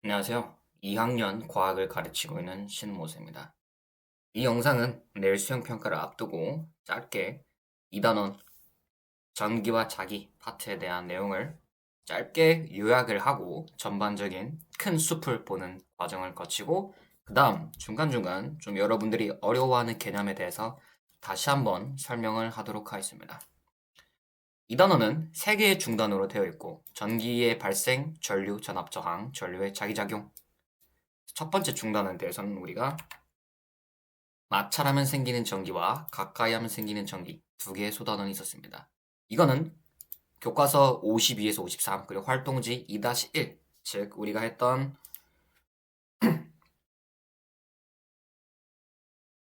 안녕하세요. 2학년 과학을 가르치고 있는 신모세입니다. 이 영상은 내일 수행평가를 앞두고 짧게 2단원 전기와 자기 파트에 대한 내용을 짧게 요약을 하고 전반적인 큰 숲을 보는 과정을 거치고 그 다음 중간중간 좀 여러분들이 어려워하는 개념에 대해서 다시 한번 설명을 하도록 하겠습니다. 이 단원은 3개의 중단으로 되어 있고 전기의 발생, 전류, 전압 저항, 전류의 자기작용. 첫 번째 중단에 대해서는 우리가 마찰하면 생기는 전기와 가까이 하면 생기는 전기 두 개의 소단원이 있었습니다. 이거는 교과서 52에서 53 그리고 활동지 2-1 즉 우리가 했던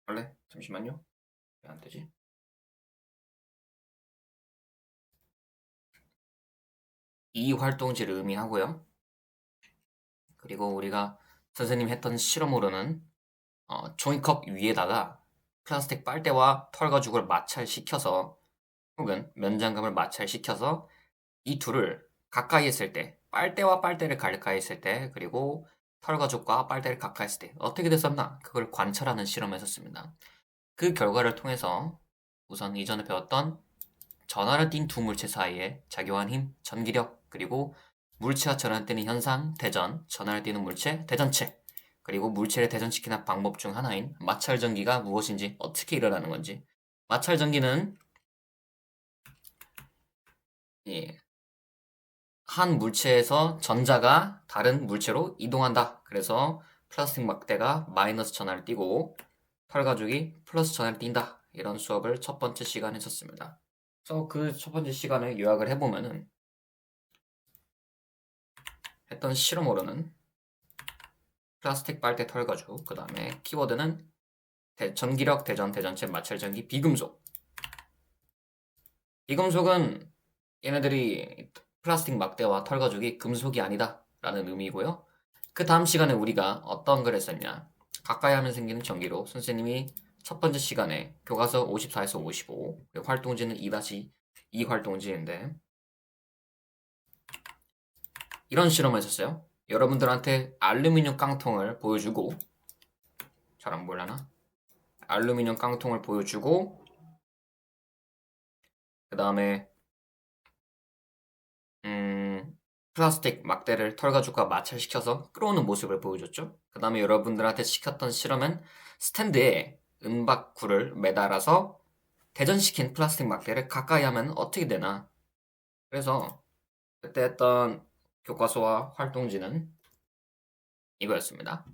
원래 잠시만요. 왜 안 되지? 이 활동지를 의미하고요. 그리고 우리가 선생님 했던 실험으로는 종이컵 위에다가 플라스틱 빨대와 털가죽을 마찰시켜서 혹은 면장갑을 마찰시켜서 이 둘을 가까이 했을 때, 빨대와 빨대를 가까이 했을 때, 그리고 털가죽과 빨대를 가까이 했을 때 어떻게 됐었나? 그걸 관찰하는 실험을 했었습니다. 그 결과를 통해서 우선 이전에 배웠던 전하를 띤 두 물체 사이에 작용한 힘, 전기력, 그리고 물체와 전하를 띠는 현상, 대전, 전하를 띠는 물체, 대전체, 그리고 물체를 대전시키는 방법 중 하나인 마찰전기가 무엇인지, 어떻게 일어나는 건지. 마찰전기는 예, 한 물체에서 전자가 다른 물체로 이동한다. 그래서 플라스틱 막대가 마이너스 전하를 띠고 털가죽이 플러스 전하를 띈다. 이런 수업을 첫 번째 시간에 했었습니다. 그래서 그 첫 번째 시간을 요약을 해보면은 했던 실험으로는 플라스틱 빨대 털가죽, 그 다음에 키워드는 전기력, 대전, 대전체, 마찰전기, 비금속. 비금속은 얘네들이 플라스틱 막대와 털가죽이 금속이 아니다 라는 의미고요. 그 다음 시간에 우리가 어떤 걸 했었냐. 가까이 하면 생기는 전기로 선생님이 첫 번째 시간에 교과서 54에서 55 활동지는 2-2 활동지인데 이런 실험을 했었어요. 여러분들한테 알루미늄 깡통을 보여주고 잘 안 보이려나? 알루미늄 깡통을 보여주고 그 다음에 플라스틱 막대를 털가죽과 마찰시켜서 끌어오는 모습을 보여줬죠. 그 다음에 여러분들한테 시켰던 실험은 스탠드에 은박구를 매달아서 대전시킨 플라스틱 막대를 가까이 하면 어떻게 되나. 그래서 그때 했던 교과서와 활동지는 이거였습니다.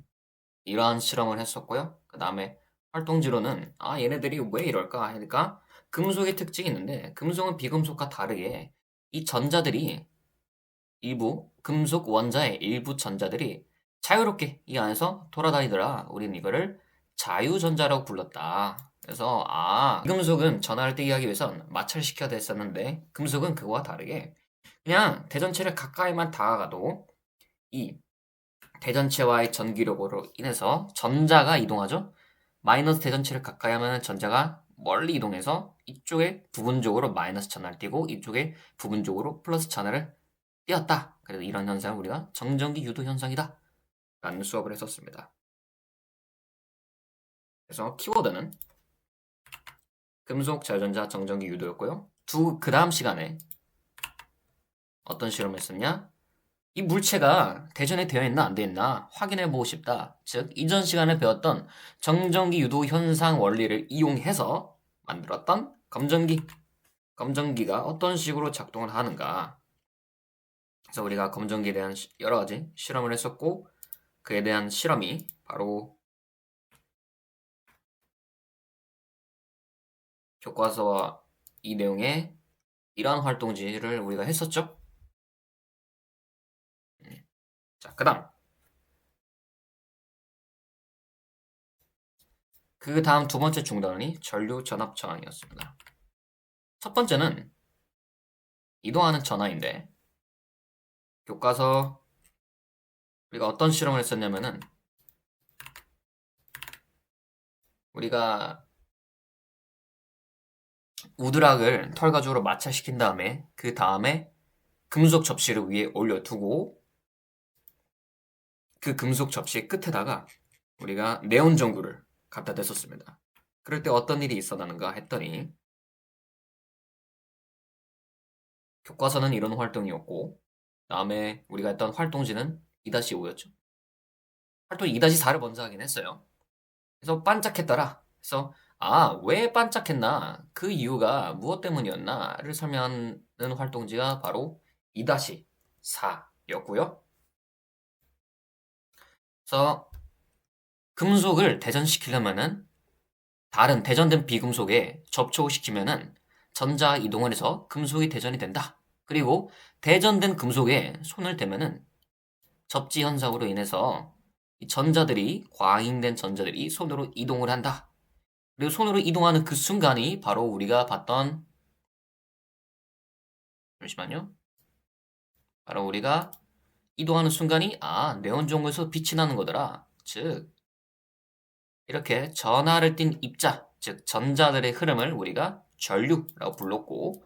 이러한 실험을 했었고요. 그 다음에 활동지로는 얘네들이 왜 이럴까 하니까 금속의 특징이 있는데 금속은 비금속과 다르게 이 전자들이 일부 금속 원자의 일부 전자들이 자유롭게 이 안에서 돌아다니더라. 우리는 이거를 자유전자라고 불렀다. 그래서 금속은 전하를 띄게 하기 위해선 마찰시켜야 됐었는데 금속은 그거와 다르게 그냥 대전체를 가까이만 다가가도 이 대전체와의 전기력으로 인해서 전자가 이동하죠. 마이너스 대전체를 가까이 하면 전자가 멀리 이동해서 이쪽에 부분적으로 마이너스 전하를 띄고 이쪽에 부분적으로 플러스 전하를 띄었다. 그래서 이런 현상을 우리가 정전기 유도 현상이다. 라는 수업을 했었습니다. 그래서 키워드는 금속, 자전자, 정전기 유도였고요. 그 다음 시간에 어떤 실험을 했었냐? 이 물체가 대전에 되어 있나 안 되어 있나 확인해 보고 싶다. 즉, 이전 시간에 배웠던 정전기 유도 현상 원리를 이용해서 만들었던 검전기. 검전기가 어떤 식으로 작동을 하는가. 그래서 우리가 검전기에 대한 여러 가지 실험을 했었고, 그에 대한 실험이 바로 교과서와 이 내용의 이러한 활동지를 우리가 했었죠. 자, 그 다음. 그 다음 두 번째 중단원이 전류 전압 저항이었습니다. 첫 번째는 이동하는 전하인데, 교과서 우리가 어떤 실험을 했었냐면은, 우리가 우드락을 털가죽으로 마찰시킨 다음에, 그 다음에 금속 접시를 위에 올려두고, 그 금속 접시 끝에다가 우리가 네온 전구를 갖다 댔었습니다. 그럴 때 어떤 일이 있었나는가 했더니 교과서는 이런 활동이었고 다음에 우리가 했던 활동지는 2-5였죠. 활동 2-4를 먼저 하긴 했어요. 그래서 반짝했더라. 그래서 왜 반짝했나? 그 이유가 무엇 때문이었나를 설명하는 활동지가 바로 2-4였고요. 그래서 금속을 대전시키려면은 다른 대전된 비금속에 접촉시키면은 전자 이동을 해서 금속이 대전이 된다. 그리고 대전된 금속에 손을 대면은 접지 현상으로 인해서 이 전자들이 과잉된 전자들이 손으로 이동을 한다. 그리고 손으로 이동하는 그 순간이 바로 우리가 봤던 잠시만요. 바로 우리가 이동하는 순간이 네온 전구에서 빛이 나는 거더라. 즉 이렇게 전하를 띤 입자, 즉 전자들의 흐름을 우리가 전류라고 불렀고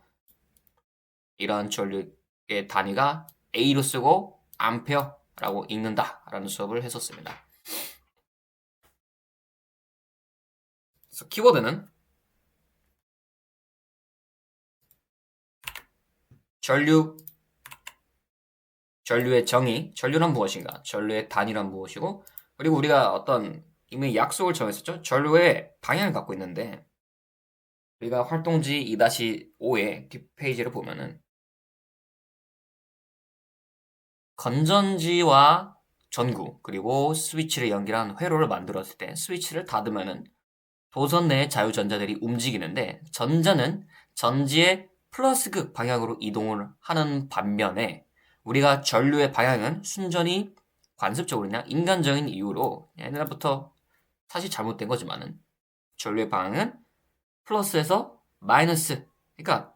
이러한 전류의 단위가 A로 쓰고 암페어라고 읽는다라는 수업을 했었습니다. 그래서 키워드는 전류의 정의, 전류란 무엇인가, 전류의 단위란 무엇이고 그리고 우리가 어떤 이미 약속을 정했었죠. 전류의 방향을 갖고 있는데 우리가 활동지 2-5의 뒷페이지를 보면은 건전지와 전구 그리고 스위치를 연결한 회로를 만들었을 때 스위치를 닫으면은 도선 내의 자유전자들이 움직이는데 전자는 전지의 플러스극 방향으로 이동을 하는 반면에 우리가 전류의 방향은 순전히 관습적으로 그냥 인간적인 이유로 옛날부터 사실 잘못된 거지만은 전류의 방향은 플러스에서 마이너스 그러니까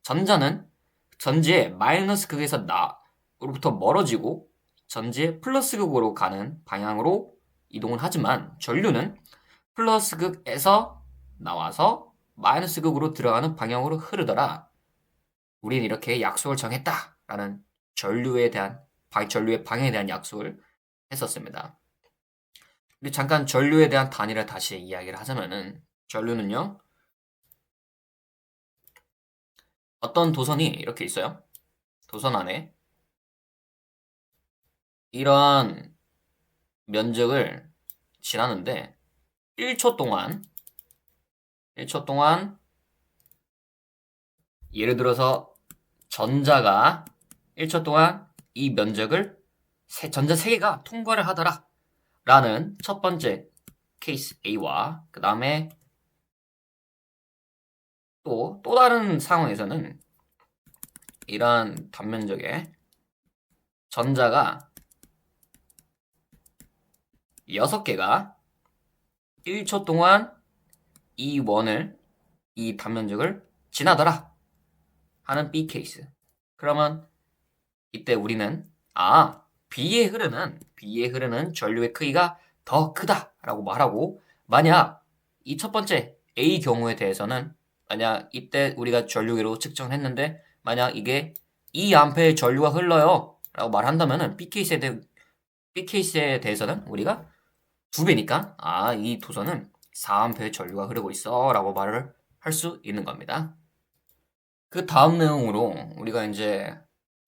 전자는 전지의 마이너스 극에서 나로부터 멀어지고 전지의 플러스 극으로 가는 방향으로 이동을 하지만 전류는 플러스 극에서 나와서 마이너스 극으로 들어가는 방향으로 흐르더라. 우린 이렇게 약속을 정했다라는 전류의 방향에 대한 약속을 했었습니다. 근데 잠깐 전류에 대한 단위를 다시 이야기를 하자면은 전류는요. 어떤 도선이 이렇게 있어요. 도선 안에 이러한 면적을 지나는데 1초 동안 예를 들어서 전자가 1초 동안 이 면적을 전자 3개가 통과를 하더라 라는 첫 번째 케이스 A와 그 다음에 또 다른 상황에서는 이러한 단면적에 전자가 6개가 1초 동안 이 단면적을 지나더라 하는 B 케이스. 그러면 이때 우리는 B에 흐르는 전류의 크기가 더 크다라고 말하고 만약 이 첫 번째 A 경우에 대해서는 만약 이때 우리가 전류계로 측정했는데 만약 이게 2A의 전류가 흘러요 라고 말한다면은 B 케이스에 대해서는 우리가 2배니까 이 도선은 4A의 전류가 흐르고 있어 라고 말을 할 수 있는 겁니다. 그 다음 내용으로 우리가 이제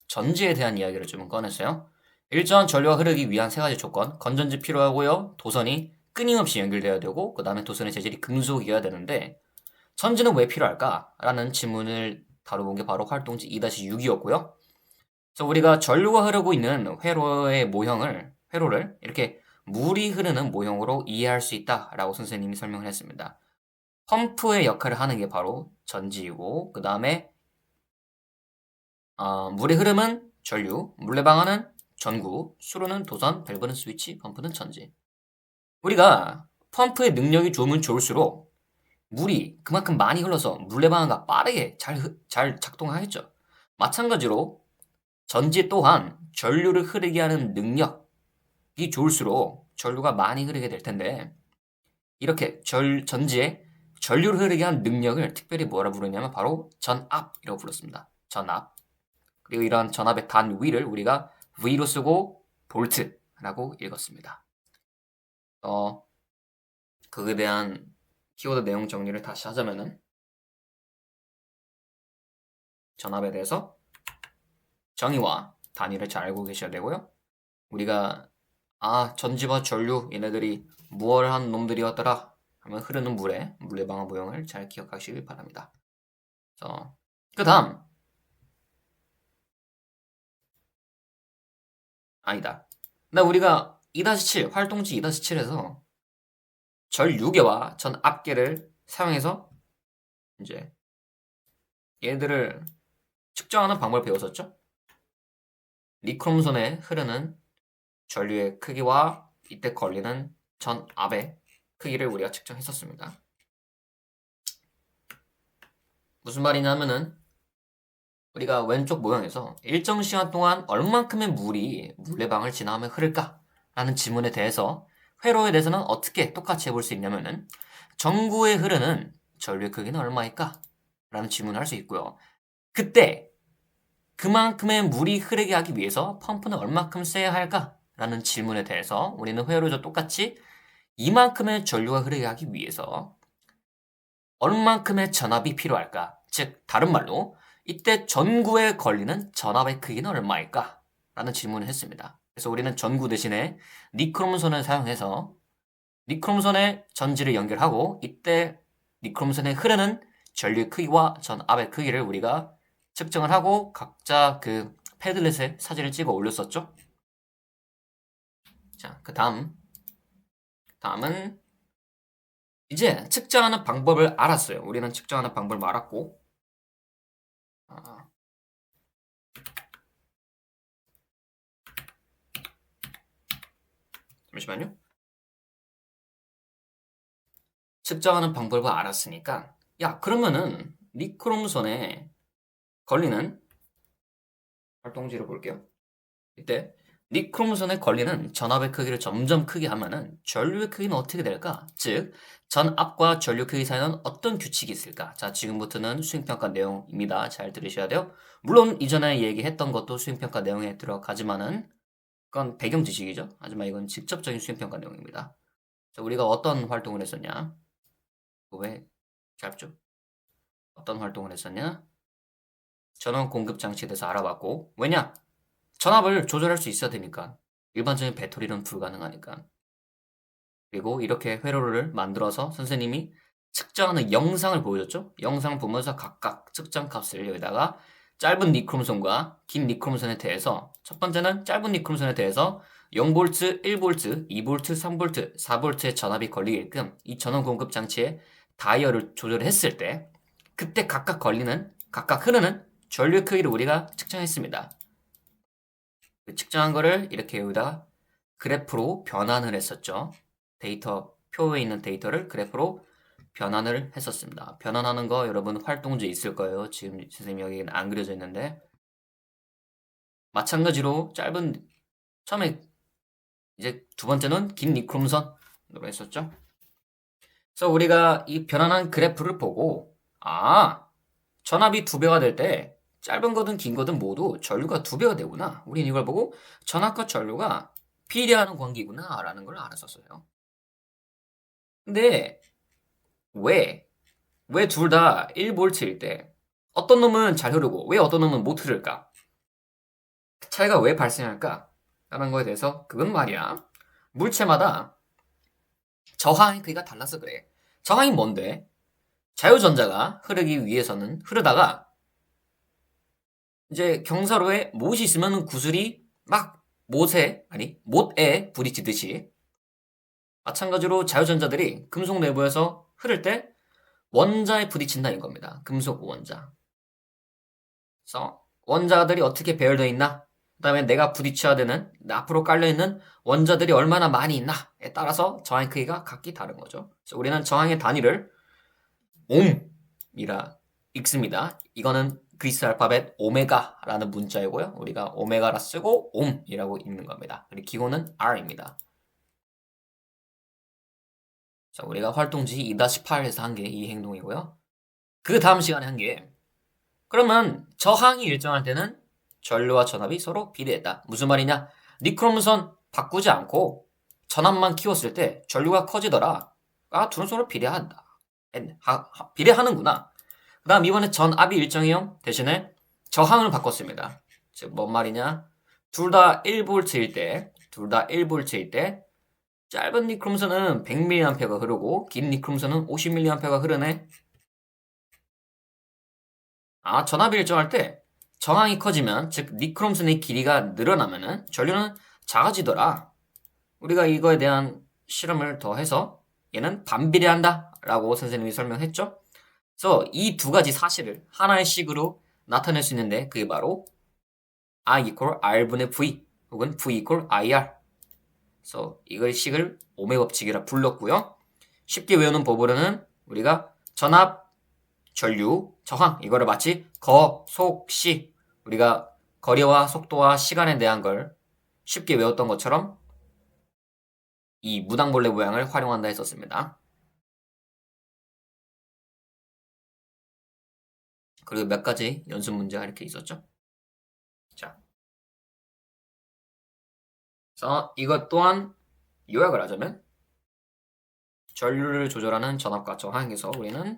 전지에 대한 이야기를 좀 꺼냈어요. 일정한 전류가 흐르기 위한 3가지 조건, 건전지 필요하고요. 도선이 끊임없이 연결되어야 되고 그 다음에 도선의 재질이 금속이어야 되는데 전지는 왜 필요할까? 라는 질문을 다뤄본 게 바로 활동지 2-6이었고요. 그래서 우리가 전류가 흐르고 있는 회로를 이렇게 물이 흐르는 모형으로 이해할 수 있다라고 선생님이 설명을 했습니다. 펌프의 역할을 하는 게 바로 전지이고 그 다음에 물의 흐름은 전류, 물레방아는 전구, 수로는 도선, 밸브는 스위치, 펌프는 전지. 우리가 펌프의 능력이 좋으면 좋을수록 물이 그만큼 많이 흘러서 물레방아가 빠르게 잘 작동하겠죠. 마찬가지로 전지 또한 전류를 흐르게 하는 능력이 좋을수록 전류가 많이 흐르게 될 텐데 이렇게 전지에 전류를 흐르게 하는 능력을 특별히 뭐라 부르냐면 바로 전압이라고 불렀습니다. 전압. 그리고 이런 전압의 단위를 우리가 V로 쓰고 볼트 라고 읽었습니다. 그에 대한 키워드 내용 정리를 다시 하자면은 전압에 대해서 정의와 단위를 잘 알고 계셔야 되고요. 우리가 전지와 전류 얘네들이 무얼한 놈들이었더라 하면 흐르는 물의 방어 모형을 잘 기억하시길 바랍니다. 그 다음 아니다. 우리가 2-7 활동지 2-7에서 전류계와 전압계를 사용해서 이제 얘들을 측정하는 방법을 배웠었죠. 니크롬선에 흐르는 전류의 크기와 이때 걸리는 전압의 크기를 우리가 측정했었습니다. 무슨 말이냐면은 우리가 왼쪽 모형에서 일정 시간 동안 얼만큼의 물이 물레방을 지나면 흐를까? 라는 질문에 대해서 회로에 대해서는 어떻게 똑같이 해볼 수 있냐면은 전구에 흐르는 전류의 크기는 얼마일까? 라는 질문을 할 수 있고요. 그때 그만큼의 물이 흐르게 하기 위해서 펌프는 얼만큼 세야 할까? 라는 질문에 대해서 우리는 회로에서 똑같이 이만큼의 전류가 흐르게 하기 위해서 얼만큼의 전압이 필요할까? 즉 다른 말로 이때 전구에 걸리는 전압의 크기는 얼마일까? 라는 질문을 했습니다. 그래서 우리는 전구 대신에 니크롬선을 사용해서 니크롬선에 전지를 연결하고 이때 니크롬선에 흐르는 전류의 크기와 전압의 크기를 우리가 측정을 하고 각자 그 패들렛에 사진을 찍어 올렸었죠. 자, 그 다음은 이제 측정하는 방법을 알았어요. 우리는 측정하는 방법을 알았고 잠시만요. 측정하는 방법을 알았으니까 그러면은 니크롬선에 걸리는 활동지를 볼게요. 이때 니크롬선에 걸리는 전압의 크기를 점점 크게 하면은 전류의 크기는 어떻게 될까? 즉 전압과 전류 크기 사이에는 어떤 규칙이 있을까? 자, 지금부터는 수행평가 내용입니다. 잘 들으셔야 돼요. 물론 이전에 얘기했던 것도 수행평가 내용에 들어가지만은 그건 배경 지식이죠. 하지만 이건 직접적인 수행평가 내용입니다. 자, 우리가 어떤 활동을 했었냐? 왜 짧죠? 어떤 활동을 했었냐? 전원 공급 장치에 대해서 알아봤고, 왜냐? 전압을 조절할 수 있어야 되니까. 일반적인 배터리는 불가능하니까. 그리고 이렇게 회로를 만들어서 선생님이 측정하는 영상을 보여줬죠? 영상 보면서 각각 측정 값을 여기다가 짧은 니크롬선과 긴 니크롬선에 대해서 첫 번째는 짧은 니크롬선에 대해서 0V, 1V, 2V, 3V, 4V의 전압이 걸리게끔 이 전원 공급 장치에 다이얼을 조절했을 때 그때 각각 흐르는 전류 크기를 우리가 측정했습니다. 그 측정한 거를 이렇게 여기다가 그래프로 변환을 했었죠. 데이터 표에 있는 데이터를 그래프로 변환을 했었습니다. 변환하는 거 여러분 활동지에 있을 거예요. 지금 선생님 여기는 안 그려져 있는데 마찬가지로 처음에 이제 두 번째는 긴 니크롬선으로 했었죠. 그래서 우리가 이 변환한 그래프를 보고 전압이 2배가 될 때 짧은 거든 긴 거든 모두 전류가 2배가 되구나. 우린 이걸 보고 전압과 전류가 비례하는 관계구나 라는 걸 알았었어요. 근데 왜 둘 다 1V일 때 어떤 놈은 잘 흐르고 왜 어떤 놈은 못 흐를까? 그 차이가 왜 발생할까? 라는 거에 대해서 그건 말이야. 물체마다 저항의 크기가 달라서 그래. 저항이 뭔데? 자유전자가 흐르기 위해서는 흐르다가 이제 경사로에 못이 있으면 구슬이 막 못에 부딪히듯이 마찬가지로 자유전자들이 금속 내부에서 흐를 때 원자에 부딪힌다는 겁니다. 금속 원자. 그래서 원자들이 어떻게 배열되어 있나? 그 다음에 내가 부딪혀야 되는 앞으로 깔려있는 원자들이 얼마나 많이 있나에 따라서 저항의 크기가 각기 다른 거죠. 그래서 우리는 저항의 단위를 옴이라 읽습니다. 이거는 그리스 알파벳 오메가라는 문자이고요. 우리가 오메가라 쓰고 옴이라고 읽는 겁니다. 그리고 기호는 R입니다. 자, 우리가 활동지 2-8에서 한 게 이 행동이고요. 그 다음 시간에 한 게 그러면 저항이 일정할 때는 전류와 전압이 서로 비례했다. 무슨 말이냐? 니크롬선 바꾸지 않고 전압만 키웠을 때 전류가 커지더라. 아, 둘은 서로 비례한다. 비례하는구나. 그 다음 이번에 전압이 일정해요. 대신에 저항을 바꿨습니다. 즉, 뭔 말이냐? 둘 다 1V일 때, 짧은 니크롬선은 100mA가 흐르고, 긴 니크롬선은 50mA가 흐르네. 아, 전압이 일정할 때, 저항이 커지면, 즉, 니크롬선의 길이가 늘어나면은, 전류는 작아지더라. 우리가 이거에 대한 실험을 더해서, 얘는 반비례한다. 라고 선생님이 설명했죠? 그래서 이 두 가지 사실을 하나의 식으로 나타낼 수 있는데, 그게 바로 I equal R분의 V 혹은 V equal IR. 그래서 이걸 식을 오메 법칙이라 불렀고요. 쉽게 외우는 법으로는 우리가 전압, 전류, 저항 이거를 마치 거, 속, 시 우리가 거리와 속도와 시간에 대한 걸 쉽게 외웠던 것처럼 이 무당벌레 모양을 활용한다 했었습니다. 그리고 몇 가지 연습 문제가 이렇게 있었죠. 자, 그래서 이것 또한 요약을 하자면 전류를 조절하는 전압과 저항에서 우리는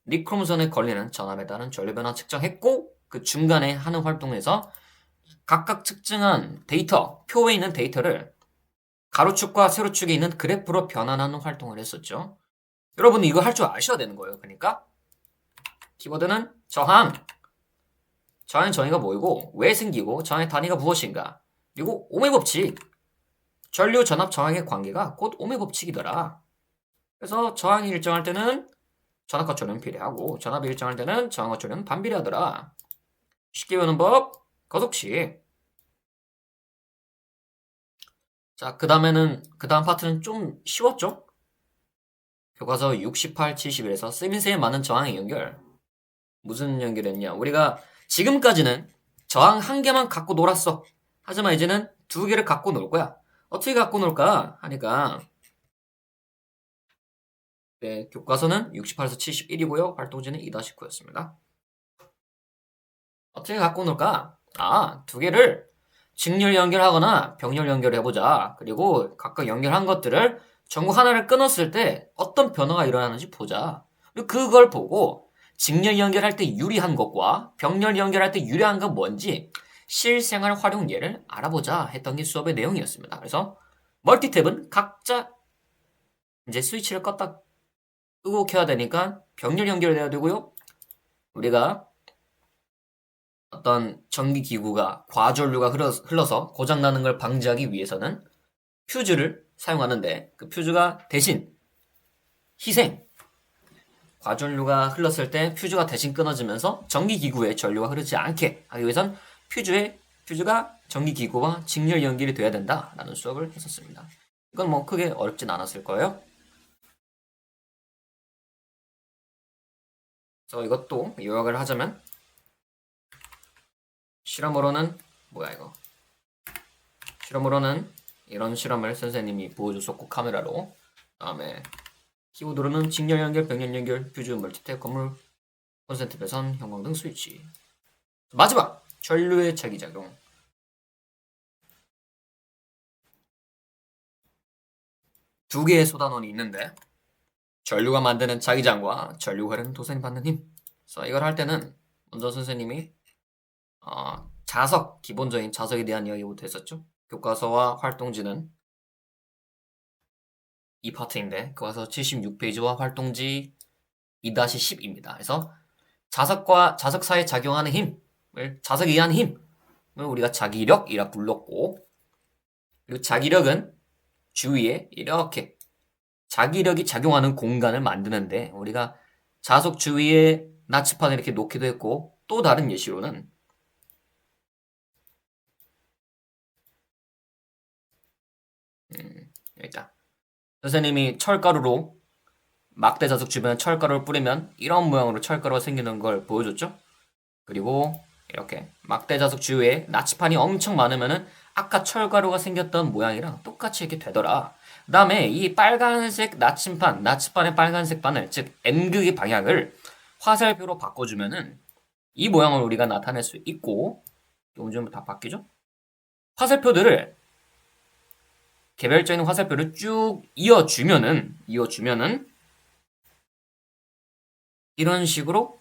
니크롬선에 걸리는 전압에 따른 전류 변화 측정했고 그 중간에 하는 활동에서 각각 측정한 데이터, 표에 있는 데이터를 가로축과 세로축에 있는 그래프로 변환하는 활동을 했었죠. 여러분 이거 할 줄 아셔야 되는 거예요. 그러니까 키워드는 저항. 저항의 정의가 뭐이고 왜 생기고 저항의 단위가 무엇인가. 그리고 오메 법칙. 전류 전압 저항의 관계가 곧 오메 법칙이더라. 그래서 저항이 일정할 때는 전압과 전류는 비례하고 전압이 일정할 때는 저항과 전류는 반비례하더라. 쉽게 외우는 법 거속식. 자, 그 다음 파트는 좀 쉬웠죠? 교과서 68, 71에서 쓰임새에 맞는 저항의 연결. 무슨 연결했냐? 우리가 지금까지는 저항 한 개만 갖고 놀았어. 하지만 이제는 두 개를 갖고 놀 거야. 어떻게 갖고 놀까? 하니까 네, 교과서는 68에서 71이고요. 활동지는 2-9였습니다. 어떻게 갖고 놀까? 아, 두 개를 직렬 연결하거나 병렬 연결해보자. 그리고 각각 연결한 것들을 전구 하나를 끊었을 때 어떤 변화가 일어나는지 보자. 그리고 그걸 보고 직렬 연결할 때 유리한 것과 병렬 연결할 때 유리한 건 뭔지 실생활 활용 예를 알아보자 했던 게 수업의 내용이었습니다. 그래서 멀티탭은 각자 이제 스위치를 껐다 끄고 켜야 되니까 병렬 연결돼야 되고요. 우리가 어떤 전기기구가 과전류가 흘러서 고장나는 걸 방지하기 위해서는 퓨즈를 사용하는데 그 퓨즈가 대신 과전류가 흘렀을 때 퓨즈가 대신 끊어지면서 전기기구에 전류가 흐르지 않게 하기 위해선 퓨즈가 전기기구와 직렬 연결이 돼야 된다라는 수업을 했었습니다. 이건 뭐 크게 어렵진 않았을 거예요. 그래서 이것도 요약을 하자면 실험으로는 이런 실험을 선생님이 보여줬었고 카메라로 다음에 키보드로는 직렬 연결, 병렬 연결, 퓨즈, 멀티탭, 건물, 콘센트 배선, 형광등 스위치. 마지막 전류의 차기작용. 두 개의 소단원이 있는데 전류가 만드는 자기장과 전류가 흐르는 도선이 받는 힘. 그래서 이걸 할 때는 먼저 선생님이 기본적인 자석에 대한 이야기부터 했었죠. 교과서와 활동지는 이 파트인데 교과서 76페이지와 활동지 2-10입니다. 그래서 자석 사이에 작용하는 힘을 자석에 의한 힘을 우리가 자기력이라 불렀고 그리고 자기력은 주위에 이렇게 자기력이 작용하는 공간을 만드는데 우리가 자석 주위에 나치판을 이렇게 놓기도 했고 또 다른 예시로는 일단 선생님이 철가루로 막대 자석 주변에 철가루를 뿌리면 이런 모양으로 철가루가 생기는 걸 보여줬죠. 그리고 이렇게 막대 자석 주위에 나치판이 엄청 많으면은 아까 철가루가 생겼던 모양이랑 똑같이 이렇게 되더라. 그 다음에 이 빨간색 나치판의 빨간색 바늘, 즉 N극의 방향을 화살표로 바꿔주면은 이 모양을 우리가 나타낼 수 있고 문제는 다 바뀌죠? 화살표들을 개별적인 화살표를 쭉 이어주면은 이런 식으로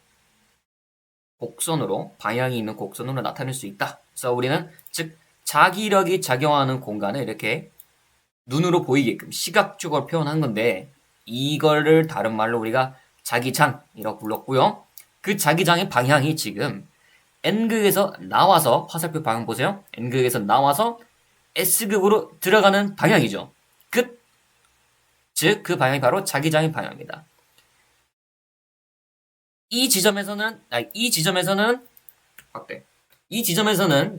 곡선으로 방향이 있는 곡선으로 나타낼 수 있다. 그래서 우리는 즉 자기력이 작용하는 공간을 이렇게 눈으로 보이게끔 시각적으로 표현한 건데 이거를 다른 말로 우리가 자기장이라고 불렀고요. 그 자기장의 방향이 지금 N극에서 나와서 화살표 방향 보세요. N극에서 나와서 S극으로 들어가는 방향이죠. 즉 그 방향이 바로 자기장의 방향입니다. 이 지점에서는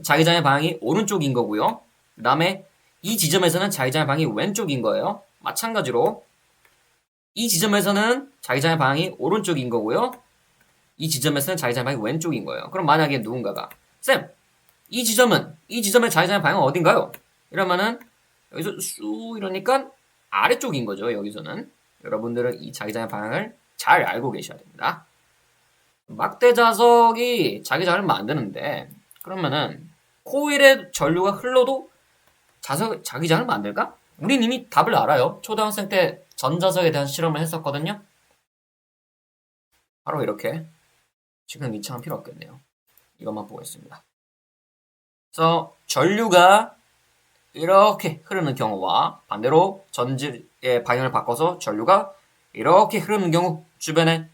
자기장의 방향이 오른쪽인 거고요. 그 다음에 이 지점에서는 자기장의 방향이 왼쪽인 거예요. 마찬가지로 이 지점에서는 자기장의 방향이 오른쪽인 거고요. 이 지점에서는 자기장의 방향이 왼쪽인 거예요. 그럼 만약에 누군가가 쌤, 이 지점의 자기장의 방향은 어딘가요? 이러면은 여기서 쑥 이러니까 아래쪽인 거죠. 여기서는 여러분들은 이 자기장의 방향을 잘 알고 계셔야 됩니다. 막대 자석이 자기장을 만드는데 그러면은 코일에 전류가 흘러도 자기장을 만들까? 우린 이미 답을 알아요. 초등학생 때 전자석에 대한 실험을 했었거든요. 바로 이렇게. 지금 이창은 필요 없겠네요. 이것만 보고 있습니다. 그래서 전류가 이렇게 흐르는 경우와 반대로 전지의 방향을 바꿔서 전류가 이렇게 흐르는 경우 주변에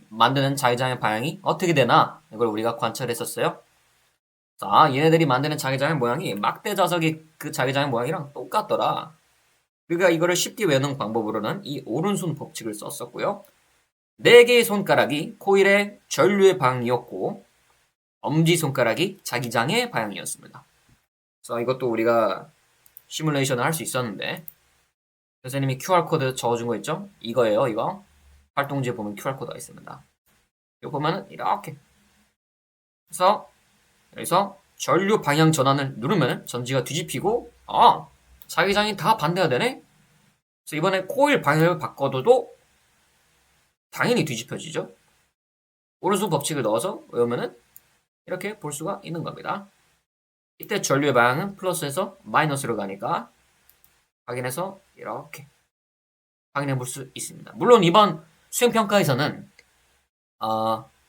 만드는 자기장의 방향이 어떻게 되나 이걸 우리가 관찰했었어요. 자, 얘네들이 만드는 자기장의 모양이 막대 자석이 그 자기장의 모양이랑 똑같더라. 우리가 이거를 쉽게 외우는 방법으로는 이 오른손 법칙을 썼었고요. 4개의 손가락이 코일의 전류의 방향이었고 엄지손가락이 자기장의 방향이었습니다. 그래서 이것도 우리가 시뮬레이션을 할 수 있었는데 선생님이 QR코드 적어준 거 있죠? 이거예요. 이거 활동지에 보면 QR코드가 있습니다. 이거 보면은 이렇게 그래서 여기서 전류 방향 전환을 누르면 전지가 뒤집히고 자기장이 다 반대가 되네? 그래서 이번에 코일 방향을 바꿔도 당연히 뒤집혀지죠? 오른손 법칙을 넣어서 외우면은 이렇게 볼 수가 있는 겁니다. 이때 전류의 방향은 플러스에서 마이너스로 가니까 확인해서 이렇게 확인해 볼 수 있습니다. 물론 이번 수행평가에서는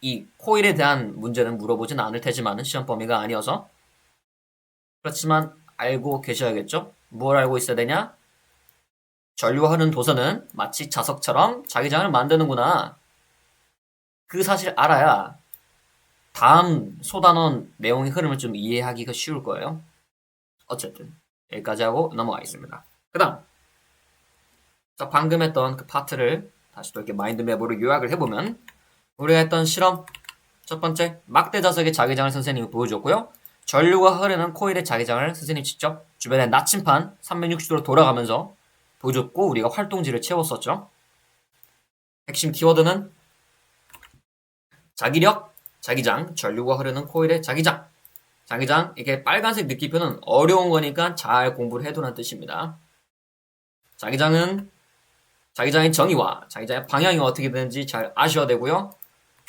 이 코일에 대한 문제는 물어보진 않을 테지만 시험 범위가 아니어서 그렇지만 알고 계셔야겠죠? 뭘 알고 있어야 되냐? 전류가 흐르는 도선은 마치 자석처럼 자기장을 만드는구나. 그 사실 알아야 다음 소단원 내용의 흐름을 좀 이해하기가 쉬울 거예요. 어쨌든 여기까지 하고 넘어가겠습니다. 그 다음 자, 방금 했던 그 파트를 다시 또 이렇게 마인드맵으로 요약을 해보면 우리가 했던 실험 첫 번째 막대 자석의 자기장을 선생님이 보여줬고요. 전류가 흐르는 코일의 자기장을 선생님이 직접 주변에 나침판 360도로 돌아가면서 보여줬고 우리가 활동지를 채웠었죠. 핵심 키워드는 자기력, 자기장, 전류가 흐르는 코일의 자기장. 이게 빨간색 느낌표는 어려운 거니까 잘 공부를 해두라는 뜻입니다. 자기장의 정의와 자기장의 방향이 어떻게 되는지 잘 아셔야 되고요.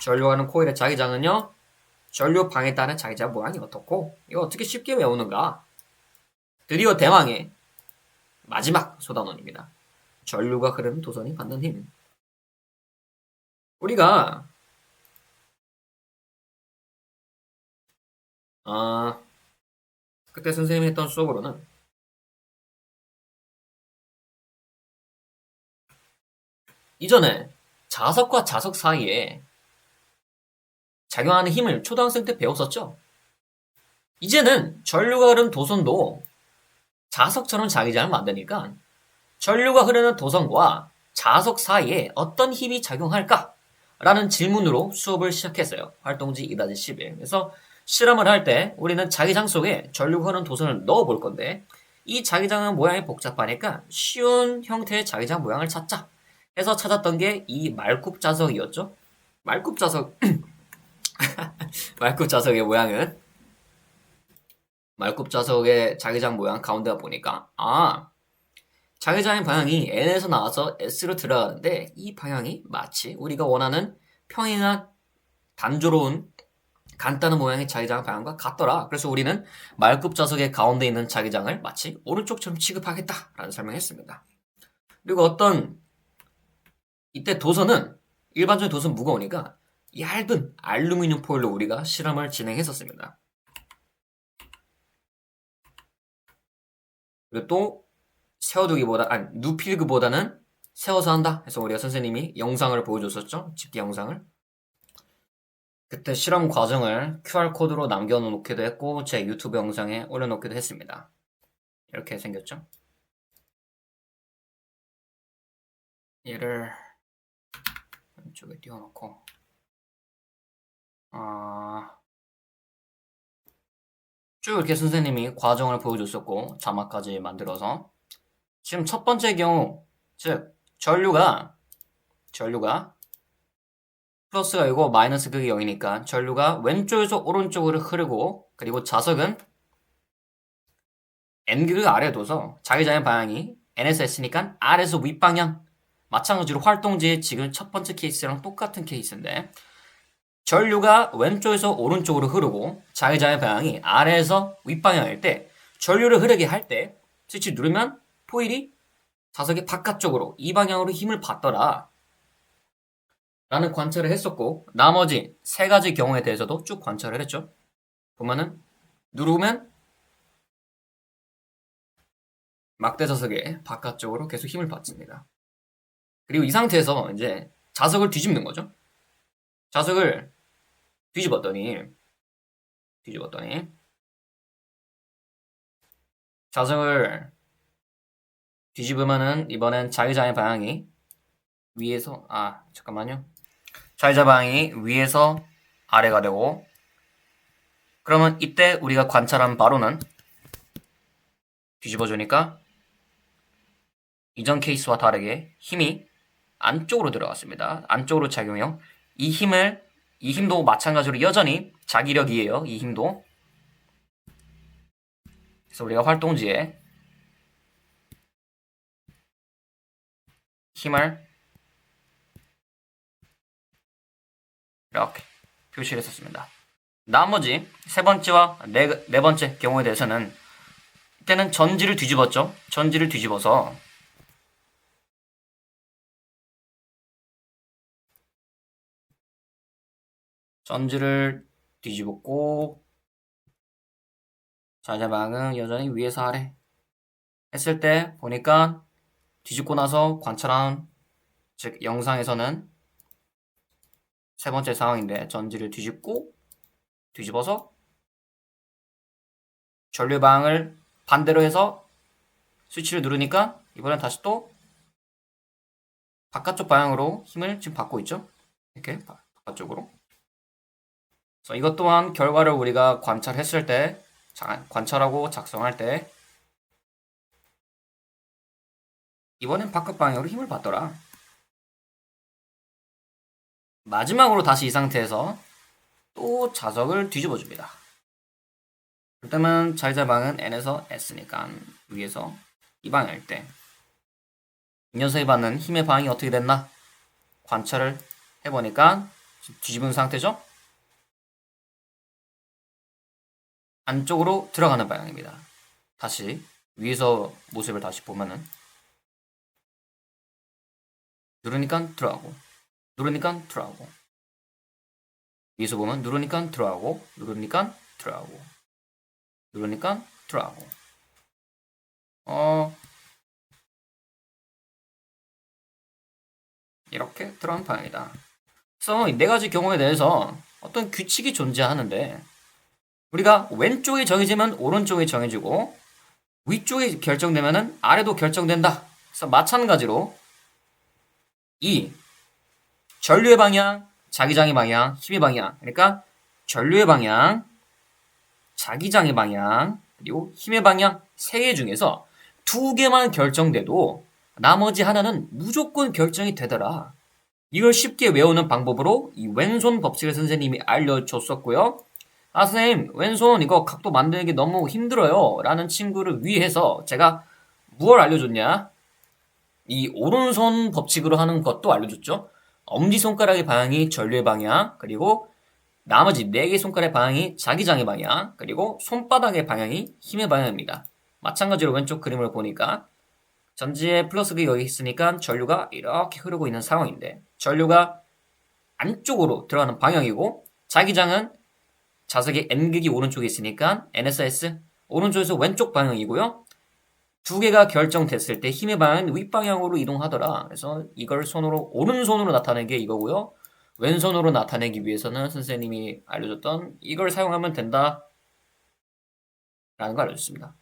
전류가 흐르는 코일의 자기장은요. 전류 방에 따른 자기장 모양이 어떻고 이거 어떻게 쉽게 외우는가. 드디어 대망의 마지막 소단원입니다. 전류가 흐르는 도선이 받는 힘. 우리가 그때 선생님이 했던 수업으로는 이전에 자석과 자석 사이에 작용하는 힘을 초등학생 때 배웠었죠? 이제는 전류가 흐르는 도선도 자석처럼 자기장을 만드니까 전류가 흐르는 도선과 자석 사이에 어떤 힘이 작용할까? 라는 질문으로 수업을 시작했어요. 활동지 2-11. 그래서 실험을 할 때 우리는 자기장 속에 전류가 흐르는 도선을 넣어 볼 건데 이 자기장은 모양이 복잡하니까 쉬운 형태의 자기장 모양을 찾자 해서 찾았던 게 이 말굽 자석이었죠. 말굽 자석의 자기장 모양 가운데가 보니까 자기장의 방향이 N에서 나와서 S로 들어가는데 이 방향이 마치 우리가 원하는 평행한 단조로운 간단한 모양의 자기장 방향과 같더라. 그래서 우리는 말굽 좌석의 가운데 있는 자기장을 마치 오른쪽처럼 취급하겠다라는 설명했습니다. 그리고 이때 도서는 일반적인 도서는 무거우니까 얇은 알루미늄 포일로 우리가 실험을 진행했었습니다. 그리고 또 누필그보다는 세워서 한다 해서 우리가 선생님이 영상을 보여줬었죠. 집기 영상을. 그때 실험 과정을 QR코드로 남겨놓기도 했고 제 유튜브 영상에 올려놓기도 했습니다. 이렇게 생겼죠. 얘를 이쪽에 띄워놓고 쭉 이렇게 선생님이 과정을 보여줬었고 자막까지 만들어서 지금 첫 번째 경우 즉 전류가 플러스가 이고 마이너스 극이 0이니까 전류가 왼쪽에서 오른쪽으로 흐르고 그리고 자석은 N극을 아래에 둬서 자기장의 방향이 N에서 S니까 R에서 윗방향 마찬가지로 활동지의 지금 첫 번째 케이스랑 똑같은 케이스인데 전류가 왼쪽에서 오른쪽으로 흐르고 자기장의 방향이 아래에서 윗방향일 때 전류를 흐르게 할 때 스위치 누르면 포일이 자석의 바깥쪽으로 이 방향으로 힘을 받더라 라는 관찰을 했었고 나머지 세 가지 경우에 대해서도 쭉 관찰을 했죠. 보면은 누르면 막대 자석의 바깥쪽으로 계속 힘을 받습니다. 그리고 이 상태에서 이제 자석을 뒤집는 거죠. 자석을 뒤집었더니 자석을 뒤집으면은 이번엔 자기장의 방향이 위에서 자기장 방향이 위에서 아래가 되고 그러면 이때 우리가 관찰한 바로는 뒤집어주니까 이전 케이스와 다르게 힘이 안쪽으로 들어갔습니다. 안쪽으로 작용해요. 이 힘도 마찬가지로 여전히 자기력이에요. 이 힘도. 그래서 우리가 활동지에 힘을 이렇게 표시를 했었습니다. 나머지 세 번째와 네 번째 경우에 대해서는 이때는 전지를 뒤집었죠. 전지를 뒤집어서 전지를 뒤집었고 자기장방은 여전히 위에서 아래 했을 때 보니까 뒤집고 나서 관찰한 즉 영상에서는 세 번째 상황인데 전지를 뒤집어서 전류 방향을 반대로 해서 스위치를 누르니까 이번엔 다시 또 바깥쪽 방향으로 힘을 지금 받고 있죠. 이렇게 바깥쪽으로. 그래서 이것 또한 결과를 우리가 관찰했을 때 관찰하고 작성할 때 이번엔 바깥 방향으로 힘을 받더라. 마지막으로 다시 이 상태에서 또 자석을 뒤집어 줍니다. 그렇다면 자기장 방향은 N에서 S니까 위에서 이 방향일 때 이 녀석이 받는 힘의 방향이 어떻게 됐나 관찰을 해보니까 뒤집은 상태죠. 안쪽으로 들어가는 방향입니다. 다시 위에서 모습을 다시 보면은 누르니까 들어가고 위에서 보면 누르니까 들어가고 이렇게 들어가는 방향이다. 그래서 이 네 가지 경우에 대해서 어떤 규칙이 존재하는데 우리가 왼쪽이 정해지면 오른쪽이 정해지고 위쪽이 결정되면 아래도 결정된다. 그래서 마찬가지로 이 전류의 방향, 자기장의 방향, 힘의 방향 그러니까 전류의 방향, 자기장의 방향, 그리고 힘의 방향 3개 중에서 2개만 결정돼도 나머지 하나는 무조건 결정이 되더라. 이걸 쉽게 외우는 방법으로 이 왼손 법칙을 선생님이 알려줬었고요. 선생님 왼손 이거 각도 만드는 게 너무 힘들어요 라는 친구를 위해서 제가 무엇을 알려줬냐? 이 오른손 법칙으로 하는 것도 알려줬죠. 엄지손가락의 방향이 전류의 방향 그리고 나머지 4개 손가락의 방향이 자기장의 방향, 그리고 손바닥의 방향이 힘의 방향입니다. 마찬가지로 왼쪽 그림을 보니까 전지에 플러스가 여기 있으니까 전류가 이렇게 흐르고 있는 상황인데 전류가 안쪽으로 들어가는 방향이고 자기장은 자석의 N극이 오른쪽에 있으니까 NSS 오른쪽에서 왼쪽 방향이고요. 두 개가 결정됐을 때 힘의 방향은 윗방향으로 이동하더라. 그래서 이걸 손으로 오른손으로 나타낸 게 이거고요. 왼손으로 나타내기 위해서는 선생님이 알려줬던 이걸 사용하면 된다 라는 걸 알려줬습니다.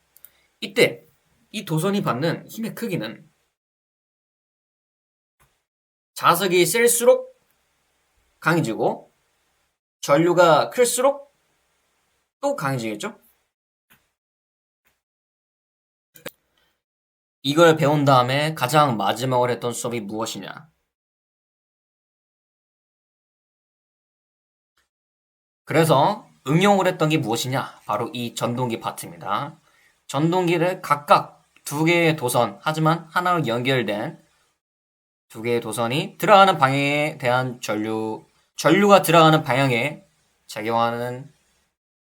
이때 이 도선이 받는 힘의 크기는 자석이 셀수록 강해지고 전류가 클수록 또 강해지겠죠? 이걸 배운 다음에 가장 마지막으로 했던 수업이 무엇이냐? 그래서 응용을 했던 게 무엇이냐? 바로 이 전동기 파트입니다. 전동기를 각각 2개의 도선, 하지만 하나로 연결된 2개의 도선이 들어가는 방향에 대한 전류가 들어가는 방향에 작용하는,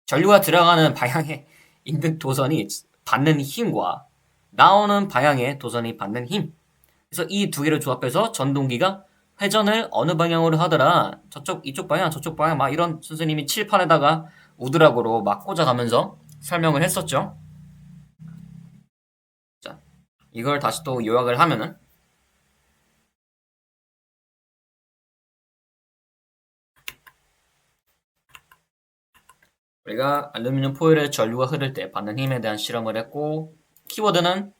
전류가 들어가는 방향에 있는 도선이 받는 힘과 나오는 방향에 도선이 받는 힘. 그래서 이 2개를 조합해서 전동기가 회전을 어느 방향으로 하더라. 이쪽 방향, 저쪽 방향, 막 이런 선생님이 칠판에다가 우드락으로 막 꽂아가면서 설명을 했었죠. 자, 이걸 다시 또 요약을 하면은, 우리가 알루미늄 포일에 전류가 흐를 때 받는 힘에 대한 실험을 했고, 키워드는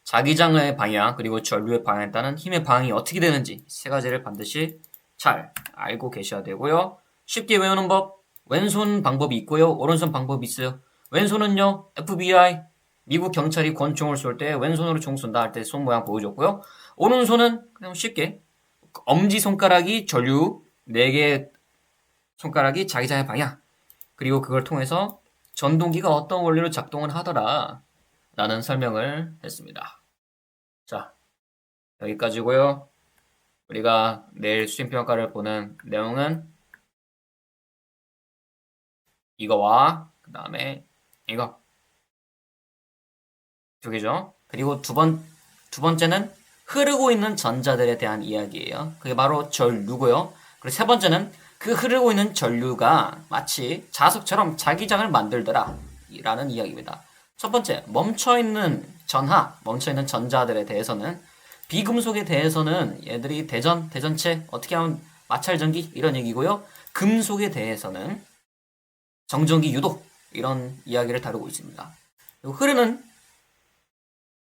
자기장의 방향 그리고 전류의 방향에 따른 힘의 방향이 어떻게 되는지 3가지를 반드시 잘 알고 계셔야 되고요. 쉽게 외우는 법, 왼손 방법이 있고요. 오른손 방법이 있어요. 왼손은요, FBI, 미국 경찰이 권총을 쏠 때 왼손으로 총 쏜다 할 때 손 모양 보여줬고요. 오른손은 그냥 쉽게 엄지손가락이 전류, 4개 손가락이 자기장의 방향, 그리고 그걸 통해서 전동기가 어떤 원리로 작동을 하더라 라는 설명을 했습니다. 자, 여기까지고요. 우리가 내일 수행평가를 보는 내용은 이거와 그 다음에 이거 2개죠. 그리고 두 번째는 흐르고 있는 전자들에 대한 이야기예요. 그게 바로 전류고요. 그리고 3번째는 그 흐르고 있는 전류가 마치 자석처럼 자기장을 만들더라 라는 이야기입니다. 첫 번째, 멈춰있는 전자들에 대해서는 비금속에 대해서는 얘들이 대전체, 어떻게 하면 마찰전기 이런 얘기고요. 금속에 대해서는 정전기 유도 이런 이야기를 다루고 있습니다. 그리고 흐르는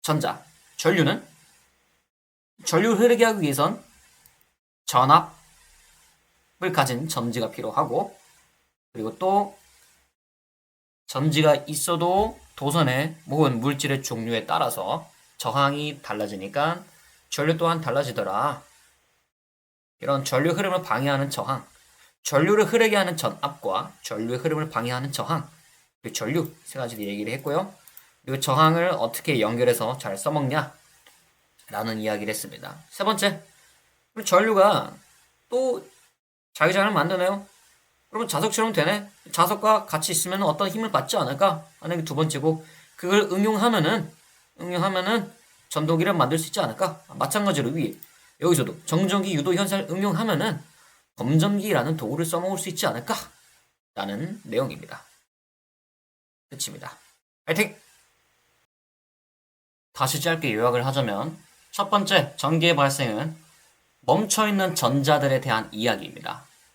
전자, 전류는 전류를 흐르게 하기 위해선 전압을 가진 전지가 필요하고 그리고 또 전지가 있어도 도선의 혹은 물질의 종류에 따라서 저항이 달라지니까 전류 또한 달라지더라. 이런 전류 흐름을 방해하는 저항, 전류를 흐르게 하는 전압과 전류의 흐름을 방해하는 저항, 그리고 전류 3가지 얘기를 했고요. 그리고 저항을 어떻게 연결해서 잘 써먹냐 라는 이야기를 했습니다. 3번째, 전류가 또 자기장을 만드네요. 그러면 자석처럼 되네? 자석과 같이 있으면 어떤 힘을 받지 않을까? 하는 게 2번째고 그걸 응용하면은 전동기를 만들 수 있지 않을까? 마찬가지로 위에 여기서도 정전기 유도 현상을 응용하면은 검전기라는 도구를 써먹을 수 있지 않을까? 라는 내용입니다. 끝입니다. 파이팅! 다시 짧게 요약을 하자면 첫 번째, 전기의 발생은 멈춰있는 전자들에 대한 이야기입니다.